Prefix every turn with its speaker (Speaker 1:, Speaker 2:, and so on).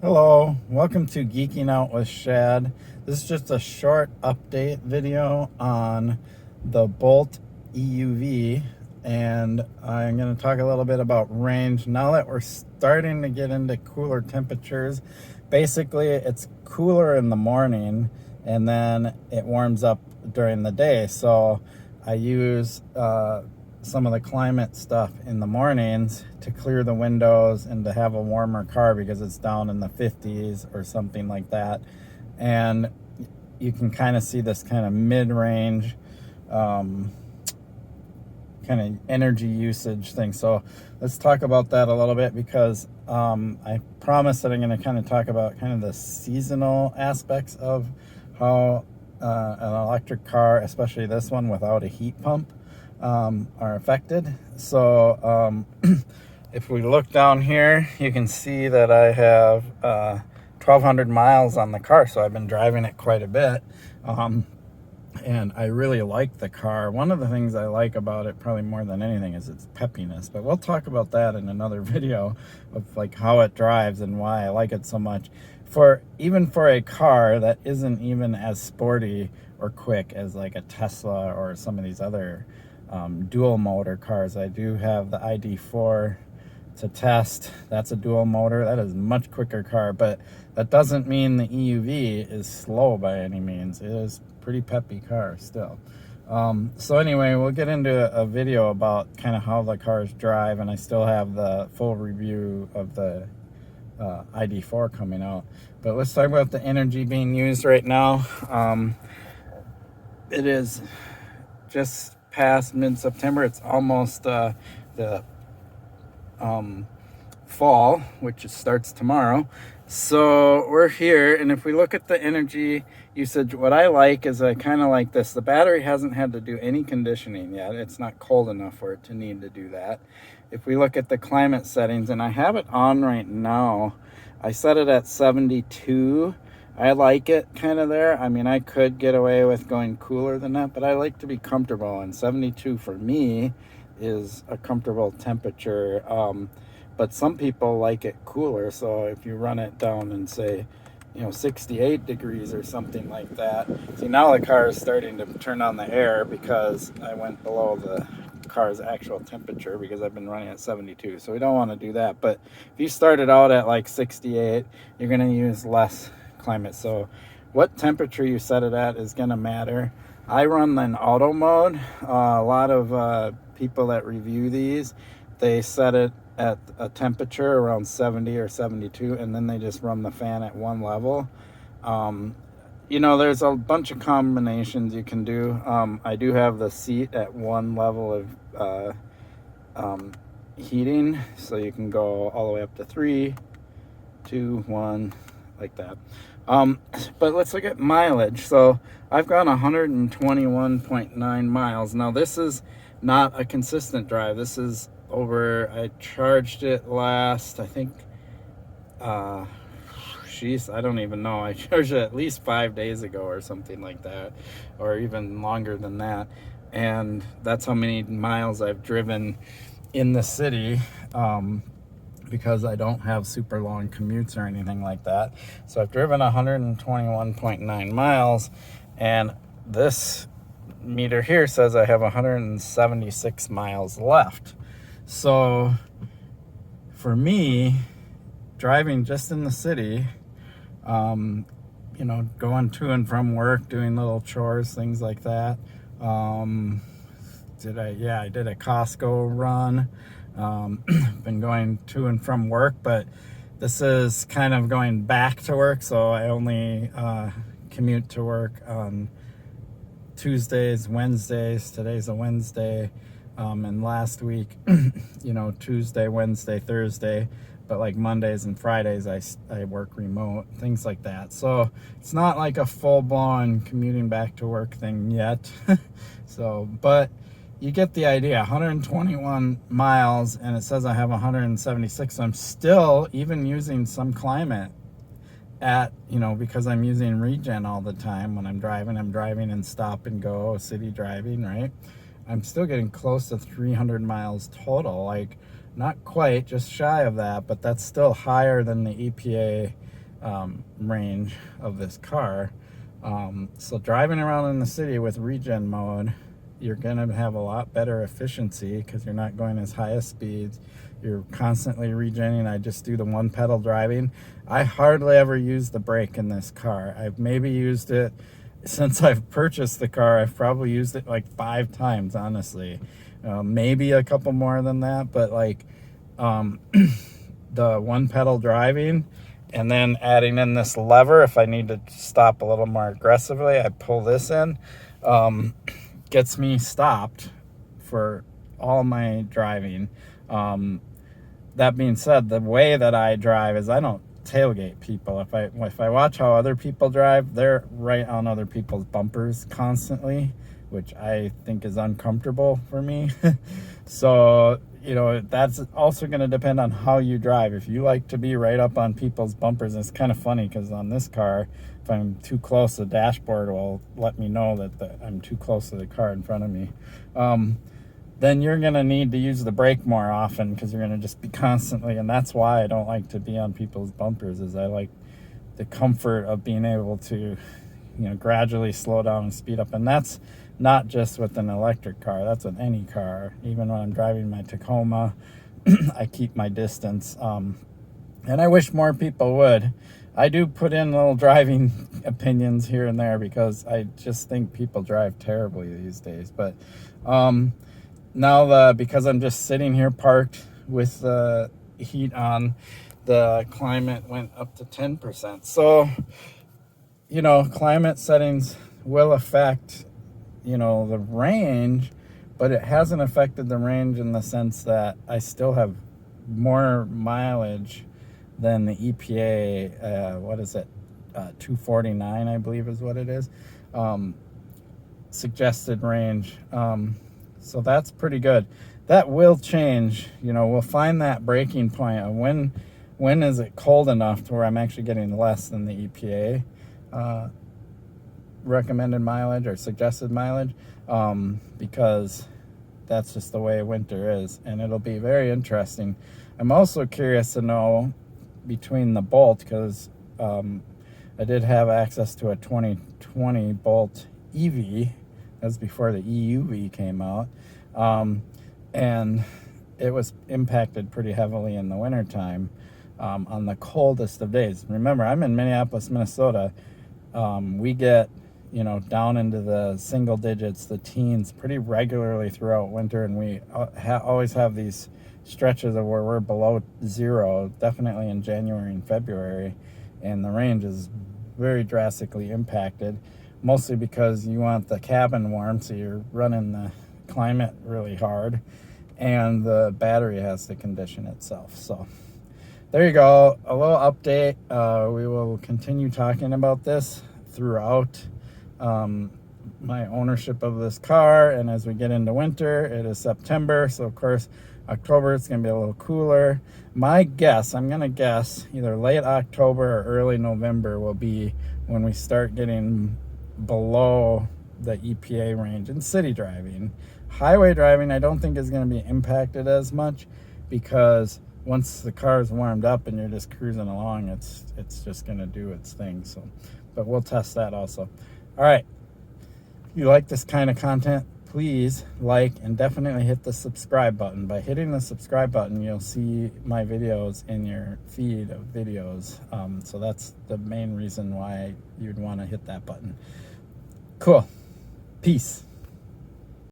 Speaker 1: Hello, welcome to Geeking Out with Shad. This is just a short update video on the Bolt EUV, and I'm going to talk a little bit about range. Now that we're starting to get into cooler temperatures, basically it's cooler in the morning and then it warms up during the day. So I use some of the climate stuff in the mornings to clear the windows and to have a warmer car because it's down in the 50s or something like that. And you can kind of see this kind of mid-range kind of energy usage thing. So let's talk about that a little bit, because I promise that I'm going to kind of talk about kind of the seasonal aspects of how an electric car, especially this one without a heat pump, are affected. So if we look down here, you can see that I have 1,200 miles on the car, so I've been driving it quite a bit, and I really like the car. One of the things I like about it, probably more than anything, is its peppiness, but we'll talk about that in another video of like how it drives and why I like it so much. Even for a car that isn't even as sporty or quick as like a Tesla or some of these other dual motor cars. I do have the ID4 to test. That's a dual motor. That is a much quicker car, but that doesn't mean the EUV is slow by any means. It is a pretty peppy car still. So anyway, we'll get into a video about kind of how the cars drive, and I still have the full review of the ID4 coming out. But let's talk about the energy being used right now. It is just past mid-September. It's almost the fall, which starts tomorrow. So we're here, and if we look at the energy usage, what I like is I kind of like this. The battery hasn't had to do any conditioning yet. It's not cold enough for it to need to do that. If we look at the climate settings, and I have it on right now, I set it at 72. I like it kind of there. I mean, I could get away with going cooler than that, but I like to be comfortable, and 72 for me is a comfortable temperature. But some people like it cooler, so if you run it down and say, 68 degrees or something like that. See, now the car is starting to turn on the air because I went below the car's actual temperature because I've been running at 72. So we don't want to do that. But if you started out at like 68, you're going to use less climate. So what temperature you set it at is going to matter. I run in auto mode. A lot of people that review these, they set it at a temperature around 70 or 72, and then they just run the fan at one level. There's a bunch of combinations you can do. I do have the seat at one level of heating, so you can go all the way up to 3, 2, 1, like that. But let's look at mileage. So I've gone 121.9 miles. Now this is not a consistent drive. This is I charged it last, I think, I don't even know. I charged it at least 5 days ago or something like that, or even longer than that. And that's how many miles I've driven in the city, because I don't have super long commutes or anything like that. So I've driven 121.9 miles, and this meter here says I have 176 miles left. So for me, driving just in the city, going to and from work, doing little chores, things like that. I did a Costco run. Been going to and from work, but this is kind of going back to work, so I only commute to work on Tuesdays, Wednesdays. Today's a Wednesday, and last week, Tuesday, Wednesday, Thursday, but like Mondays and Fridays I work remote, things like that. So it's not like a full-blown commuting back to work thing yet. So, but you get the idea. 121 miles, and it says I have 176. So I'm still even using some climate because I'm using regen all the time when I'm driving and stop and go, city driving, right? I'm still getting close to 300 miles total. Like, Not quite, just shy of that, but that's still higher than the EPA range of this car. So driving around in the city with regen mode, you're gonna have a lot better efficiency because you're not going as high as speeds. You're constantly regenning. I just do the one pedal driving. I hardly ever use the brake in this car. I've maybe used it since I've purchased the car. I've probably used it like 5 times, honestly. Maybe a couple more than that, but like the one pedal driving and then adding in this lever, if I need to stop a little more aggressively, I pull this in, gets me stopped for all my driving. That being said, the way that I drive is I don't tailgate people. If I watch how other people drive, they're right on other people's bumpers constantly, which I think is uncomfortable for me. So, you know, that's also going to depend on how you drive. If you like to be right up on people's bumpers, it's kind of funny because on this car, if I'm too close, the dashboard will let me know that I'm too close to the car in front of me. Then you're going to need to use the brake more often because you're going to just be constantly, and that's why I don't like to be on people's bumpers, is I like the comfort of being able to, you know, gradually slow down and speed up. And that's not just with an electric car, that's with any car. Even when I'm driving my Tacoma, I keep my distance. And I wish more people would. I do put in little driving opinions here and there because I just think people drive terribly these days. But now because I'm just sitting here parked with the heat on, the climate went up to 10%. So, you know, climate settings will affect, you know, the range, but it hasn't affected the range in the sense that I still have more mileage than the EPA, what is it, 249, I believe is what it is, suggested range. So that's pretty good. That will change. You know, we'll find that breaking point of when is it cold enough to where I'm actually getting less than the EPA recommended mileage or suggested mileage, because that's just the way winter is, and it'll be very interesting. I'm also curious to know between the Bolt, because I did have access to a 2020 Bolt EV. That's before the EUV came out. And it was impacted pretty heavily in the wintertime on the coldest of days. Remember, I'm in Minneapolis, Minnesota. We get, you know, down into the single digits, the teens, pretty regularly throughout winter, and we always have these stretches of where we're below 0, definitely in January and February, and the range is very drastically impacted. Mostly because you want the cabin warm, so you're running the climate really hard, and the battery has to condition itself. So there you go, a little update. We will continue talking about this throughout my ownership of this car, and as we get into winter, it is September, so of course October it's going to be a little cooler. My guess, I'm going to guess either late October or early November will be when we start getting below the EPA range in city driving. Highway driving I don't think is going to be impacted as much, because once the car is warmed up and you're just cruising along, it's just going to do its thing. So, but we'll test that also. All right, if you like this kind of content, please like and definitely hit the subscribe button. By hitting the subscribe button, you'll see my videos in your feed of videos. So that's the main reason why you'd want to hit that button. Cool. Peace.